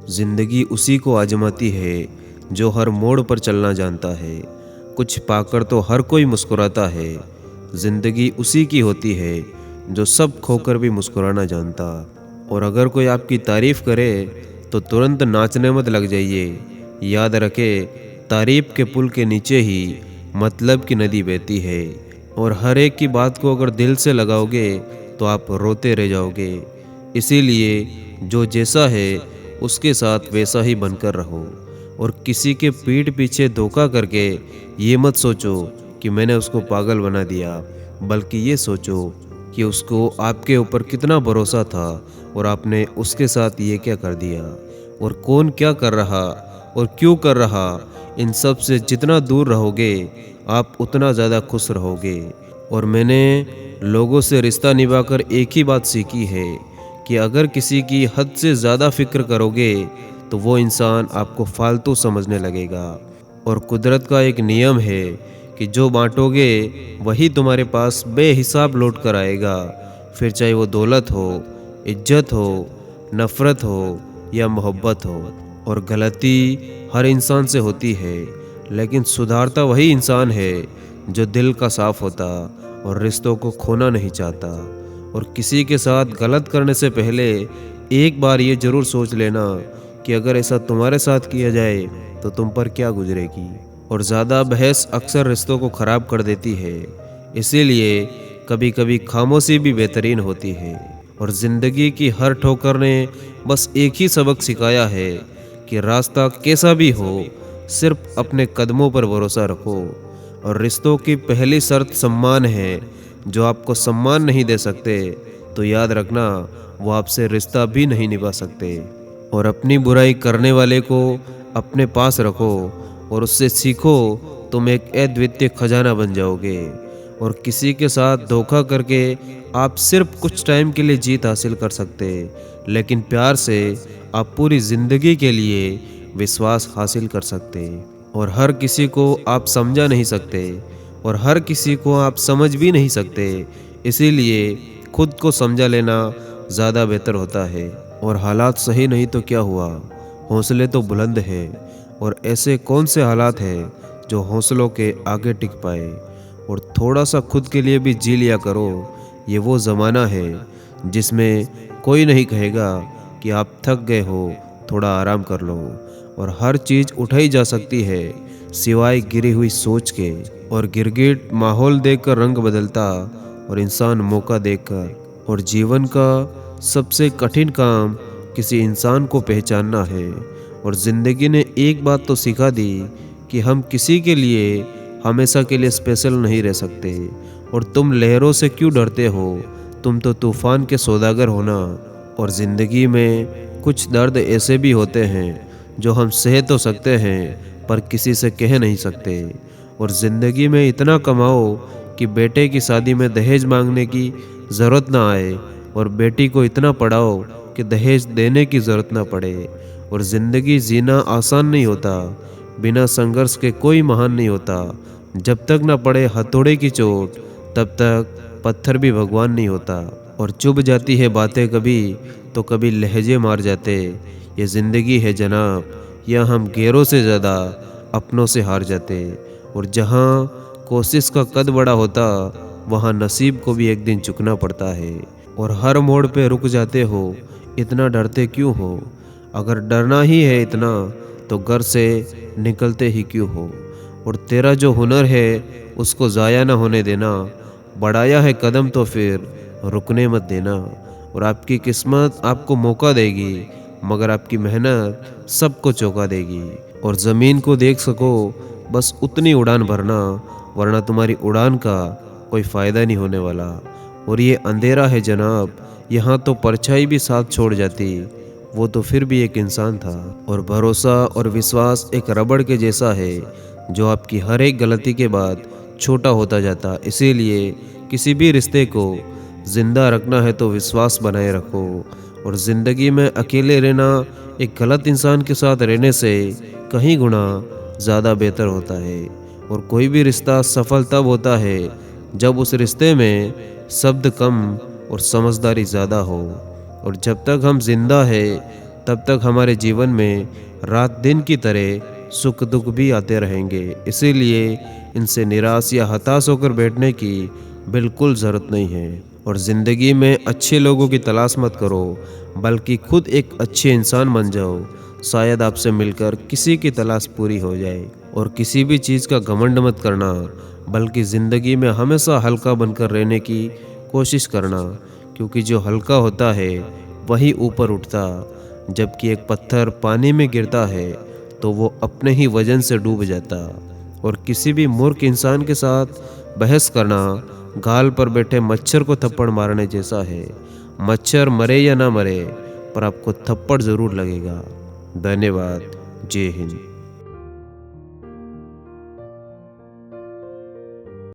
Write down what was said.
जिंदगी उसी को आजमाती है जो हर मोड़ पर चलना जानता है। कुछ पाकर तो हर कोई मुस्कुराता है। जिंदगी उसी की होती है जो सब खोकर भी मुस्कुराना जानता। और अगर कोई आपकी तारीफ करे तो तुरंत नाचने मत लग जाइए। याद रखे, तारीफ के पुल के नीचे ही मतलब की नदी बहती है। और हर एक की बात को अगर दिल से लगाओगे तो आप रोते रह जाओगे। इसीलिए जो जैसा है उसके साथ वैसा ही बनकर रहो। और किसी के पीठ पीछे धोखा करके ये मत सोचो कि मैंने उसको पागल बना दिया, बल्कि ये सोचो कि उसको आपके ऊपर कितना भरोसा था और आपने उसके साथ ये क्या कर दिया। और कौन क्या कर रहा और क्यों कर रहा, इन सब से जितना दूर रहोगे आप उतना ज़्यादा खुश रहोगे। और मैंने लोगों से रिश्ता निभाकर एक ही बात सीखी है कि अगर किसी की हद से ज़्यादा फिक्र करोगे तो वो इंसान आपको फालतू समझने लगेगा। और कुदरत का एक नियम है कि जो बांटोगे वही तुम्हारे पास बेहिसाब लौट कर आएगा। फिर चाहे वो दौलत हो, इज्जत हो, नफ़रत हो या मोहब्बत हो। और गलती हर इंसान से होती है, लेकिन सुधारता वही इंसान है जो दिल का साफ होता और रिश्तों को खोना नहीं चाहता। और किसी के साथ गलत करने से पहले एक बार ये ज़रूर सोच लेना कि अगर ऐसा तुम्हारे साथ किया जाए तो तुम पर क्या गुजरेगी। और ज़्यादा बहस अक्सर रिश्तों को ख़राब कर देती है। इसीलिए कभी कभी खामोशी भी बेहतरीन होती है। और ज़िंदगी की हर ठोकर ने बस एक ही सबक सिखाया है कि रास्ता कैसा भी हो, सिर्फ अपने कदमों पर भरोसा रखो। और रिश्तों की पहली शर्त सम्मान है। जो आपको सम्मान नहीं दे सकते तो याद रखना वो आपसे रिश्ता भी नहीं निभा सकते। और अपनी बुराई करने वाले को अपने पास रखो और उससे सीखो, तुम एक अद्वितीय खजाना बन जाओगे। और किसी के साथ धोखा करके आप सिर्फ कुछ टाइम के लिए जीत हासिल कर सकते, लेकिन प्यार से आप पूरी ज़िंदगी के लिए विश्वास हासिल कर सकते। और हर किसी को आप समझा नहीं सकते और हर किसी को आप समझ भी नहीं सकते। इसीलिए खुद को समझा लेना ज़्यादा बेहतर होता है। और हालात सही नहीं तो क्या हुआ, हौसले तो बुलंद है। और ऐसे कौन से हालात हैं जो हौसलों के आगे टिक पाए। और थोड़ा सा खुद के लिए भी जी लिया करो। ये वो ज़माना है जिसमें कोई नहीं कहेगा कि आप थक गए हो, थोड़ा आराम कर लो। और हर चीज़ उठाई जा सकती है सिवाय गिरी हुई सोच के। और गिरगिट माहौल देखकर रंग बदलता और इंसान मौका देखकर। और जीवन का सबसे कठिन काम किसी इंसान को पहचानना है। और ज़िंदगी ने एक बात तो सिखा दी कि हम किसी के लिए हमेशा के लिए स्पेशल नहीं रह सकते। और तुम लहरों से क्यों डरते हो, तुम तो तूफान के सौदागर हो ना। और ज़िंदगी में कुछ दर्द ऐसे भी होते हैं जो हम सह तो सकते हैं पर किसी से कह नहीं सकते। और ज़िंदगी में इतना कमाओ कि बेटे की शादी में दहेज मांगने की ज़रूरत ना आए, और बेटी को इतना पढ़ाओ कि दहेज देने की ज़रूरत ना पड़े। और ज़िंदगी जीना आसान नहीं होता, बिना संघर्ष के कोई महान नहीं होता। जब तक ना पड़े हथौड़े की चोट तब तक पत्थर भी भगवान नहीं होता। और चुभ जाती है बातें कभी तो कभी लहजे मार जाते। ये ज़िंदगी है जनाब, या हम गैरों से ज़्यादा अपनों से हार जाते। और जहाँ कोशिश का कद बड़ा होता वहाँ नसीब को भी एक दिन झुकना पड़ता है। और हर मोड़ पे रुक जाते हो, इतना डरते क्यों हो। अगर डरना ही है इतना तो घर से निकलते ही क्यों हो। और तेरा जो हुनर है उसको ज़ाया ना होने देना। बढ़ाया है कदम तो फिर रुकने मत देना। और आपकी किस्मत आपको मौका देगी, मगर आपकी मेहनत सबको चौंका देगी। और ज़मीन को देख सको बस उतनी उड़ान भरना, वरना तुम्हारी उड़ान का कोई फ़ायदा नहीं होने वाला। और ये अंधेरा है जनाब, यहाँ तो परछाई भी साथ छोड़ जाती, वो तो फिर भी एक इंसान था। और भरोसा और विश्वास एक रबड़ के जैसा है जो आपकी हर एक गलती के बाद छोटा होता जाता। इसीलिए किसी भी रिश्ते को ज़िंदा रखना है तो विश्वास बनाए रखो। और ज़िंदगी में अकेले रहना एक गलत इंसान के साथ रहने से कहीं गुना ज़्यादा बेहतर होता है। और कोई भी रिश्ता सफल तब होता है जब उस रिश्ते में शब्द कम और समझदारी ज़्यादा हो। और जब तक हम जिंदा है तब तक हमारे जीवन में रात दिन की तरह सुख दुख भी आते रहेंगे। इसीलिए इनसे निराश या हताश होकर बैठने की बिल्कुल ज़रूरत नहीं है। और ज़िंदगी में अच्छे लोगों की तलाश मत करो, बल्कि खुद एक अच्छे इंसान बन जाओ। शायद आपसे मिलकर किसी की तलाश पूरी हो जाए। और किसी भी चीज़ का घमंड मत करना, बल्कि ज़िंदगी में हमेशा हल्का बनकर रहने की कोशिश करना, क्योंकि जो हल्का होता है वही ऊपर उठता, जबकि एक पत्थर पानी में गिरता है तो वो अपने ही वजन से डूब जाता। और किसी भी मूर्ख इंसान के साथ बहस करना गाल पर बैठे मच्छर को थप्पड़ मारने जैसा है। मच्छर मरे या ना मरे, पर आपको थप्पड़ ज़रूर लगेगा। धन्यवाद। जय हिंद।